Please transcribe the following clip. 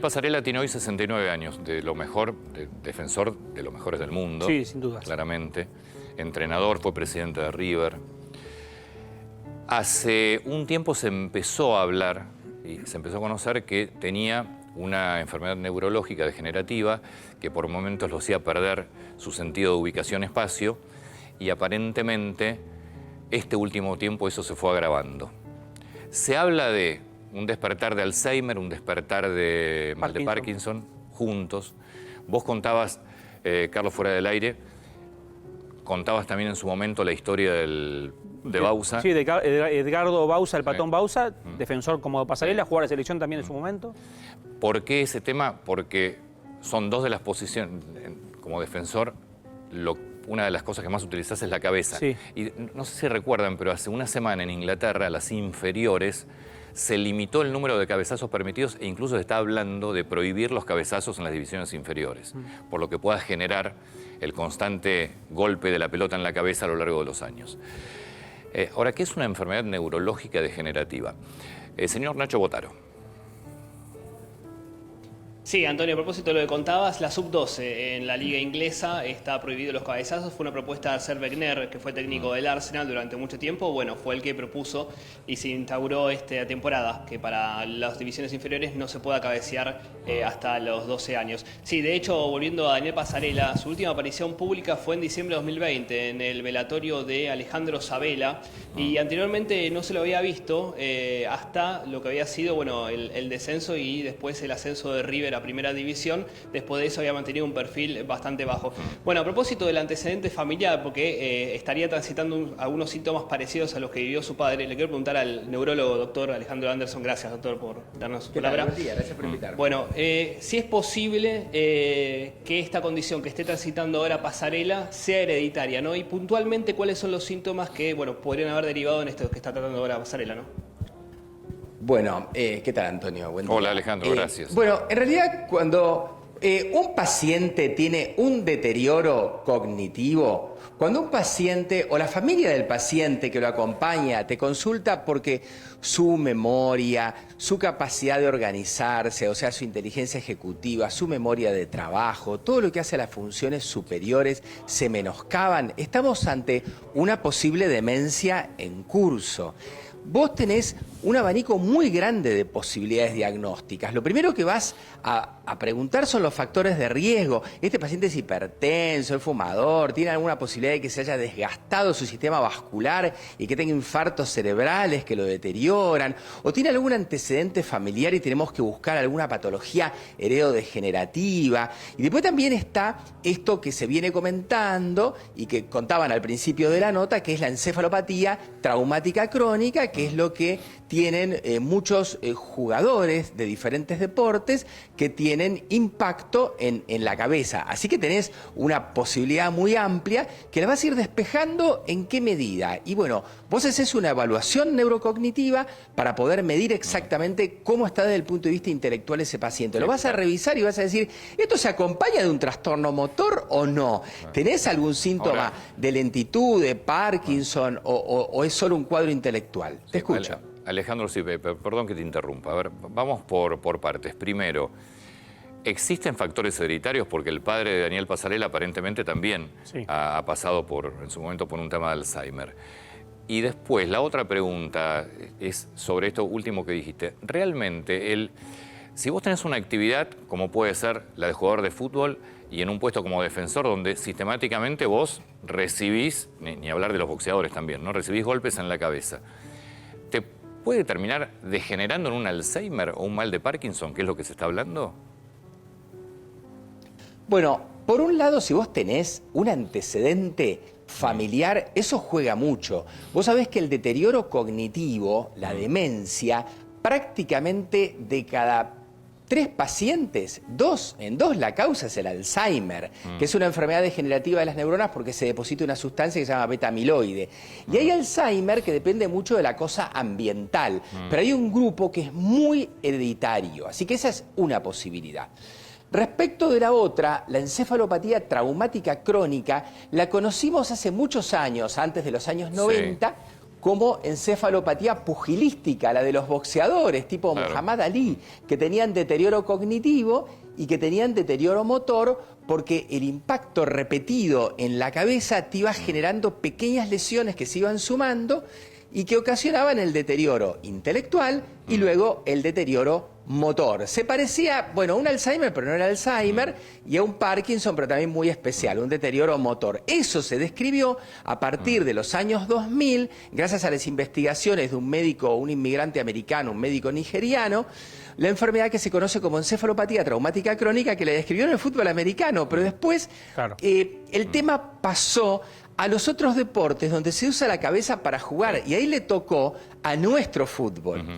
Pasarela tiene hoy 69 años, de lo mejor, defensor de los mejores del mundo. Sí, sin duda. Claramente. Entrenador, fue presidente de River. Hace un tiempo se empezó a hablar y se empezó a conocer que tenía una enfermedad neurológica degenerativa que por momentos lo hacía perder su sentido de ubicación-espacio y aparentemente este último tiempo eso se fue agravando. Se habla de un despertar de Alzheimer, un despertar de mal de Parkinson, juntos. Vos contabas, Carlos, fuera del aire, contabas también en su momento la historia de Bauza. Sí, de Edgardo Bauza, el patón Bauza, defensor como de Pasarela, jugador de selección también en su momento. ¿Por qué ese tema? Porque son dos de las posiciones, como defensor, una de las cosas que más utilizás es la cabeza. Sí. Y no sé si recuerdan, pero hace una semana en Inglaterra, las inferiores, se limitó el número de cabezazos permitidos e incluso se está hablando de prohibir los cabezazos en las divisiones inferiores, por lo que pueda generar el constante golpe de la pelota en la cabeza a lo largo de los años. Ahora, ¿qué es una enfermedad neurológica degenerativa? Señor Nacho Botaro. Sí, Antonio, a propósito de lo que contabas, la sub-12 en la liga inglesa está prohibido los cabezazos. Fue una propuesta de Arsène Wenger, que fue técnico del Arsenal durante mucho tiempo. Bueno, fue el que propuso y se instauró esta temporada, que para las divisiones inferiores no se pueda cabecear hasta los 12 años. Sí, de hecho, volviendo a Daniel Pasarela, su última aparición pública fue en diciembre de 2020, en el velatorio de Alejandro Sabella, y anteriormente no se lo había visto hasta lo que había sido, bueno, el descenso y después el ascenso de River a primera división. Después de eso había mantenido un perfil bastante bajo. Bueno, a propósito del antecedente familiar, porque estaría transitando algunos síntomas parecidos a los que vivió su padre, le quiero preguntar al neurólogo doctor Alejandro Anderson. Gracias, doctor, por darnos su palabra. Buen día, gracias por invitarme. Bueno, si es posible que esta condición que esté transitando ahora Pasarela sea hereditaria, ¿no? Y puntualmente, ¿cuáles son los síntomas que, bueno, podrían haber derivado en esto que está tratando ahora Pasarela, ¿no? Bueno, ¿qué tal, Antonio? Buen día. Hola, Alejandro, gracias. Bueno, en realidad cuando un paciente tiene un deterioro cognitivo, cuando un paciente o la familia del paciente que lo acompaña te consulta porque su memoria, su capacidad de organizarse, o sea, su inteligencia ejecutiva, su memoria de trabajo, todo lo que hace a las funciones superiores se menoscaban, estamos ante una posible demencia en curso. Vos tenés un abanico muy grande de posibilidades diagnósticas. Lo primero que vas a preguntar son los factores de riesgo. Este paciente es hipertenso, es fumador, tiene alguna posibilidad de que se haya desgastado su sistema vascular y que tenga infartos cerebrales que lo deterioran, o tiene algún antecedente familiar y tenemos que buscar alguna patología heredodegenerativa. Y después también está esto que se viene comentando y que contaban al principio de la nota, que es la encefalopatía traumática crónica, que es lo que tienen muchos jugadores de diferentes deportes que tienen impacto en la cabeza. Así que tenés una posibilidad muy amplia que la vas a ir despejando en qué medida. Y bueno, vos haces una evaluación neurocognitiva para poder medir exactamente cómo está desde el punto de vista intelectual ese paciente. Lo vas a revisar y vas a decir, ¿esto se acompaña de un trastorno motor o no? ¿Tenés algún síntoma de lentitud, de Parkinson o es solo un cuadro intelectual? Te escucho. Alejandro, sí, perdón que te interrumpa. A ver, vamos por partes. Primero, ¿existen factores hereditarios? Porque el padre de Daniel Pasarela aparentemente también ha pasado en su momento por un tema de Alzheimer. Y después, la otra pregunta es sobre esto último que dijiste. Realmente, si vos tenés una actividad, como puede ser la de jugador de fútbol, y en un puesto como defensor, donde sistemáticamente vos recibís, ni hablar de los boxeadores también, ¿no? Recibís golpes en la cabeza, ¿te puede terminar degenerando en un Alzheimer o un mal de Parkinson, que es lo que se está hablando? Bueno, por un lado, si vos tenés un antecedente familiar, eso juega mucho. Vos sabés que el deterioro cognitivo, la demencia, prácticamente de cada 3 pacientes, en 2 la causa es el Alzheimer, que es una enfermedad degenerativa de las neuronas porque se deposita una sustancia que se llama beta-amiloide. Y hay Alzheimer que depende mucho de la cosa ambiental, pero hay un grupo que es muy hereditario, así que esa es una posibilidad. Respecto de la otra, la encefalopatía traumática crónica, la conocimos hace muchos años, antes de los años 90, como encefalopatía pugilística, la de los boxeadores, tipo Muhammad Ali, que tenían deterioro cognitivo y que tenían deterioro motor porque el impacto repetido en la cabeza te iba generando pequeñas lesiones que se iban sumando y que ocasionaban el deterioro intelectual y luego el deterioro motor. Se parecía, bueno, a un Alzheimer, pero no era Alzheimer, y a un Parkinson, pero también muy especial, un deterioro motor. Eso se describió a partir de los años 2000, gracias a las investigaciones de un médico, un inmigrante americano, un médico nigeriano, la enfermedad que se conoce como encefalopatía traumática crónica, que la describió en el fútbol americano, pero después el tema pasó a los otros deportes donde se usa la cabeza para jugar, y ahí le tocó a nuestro fútbol.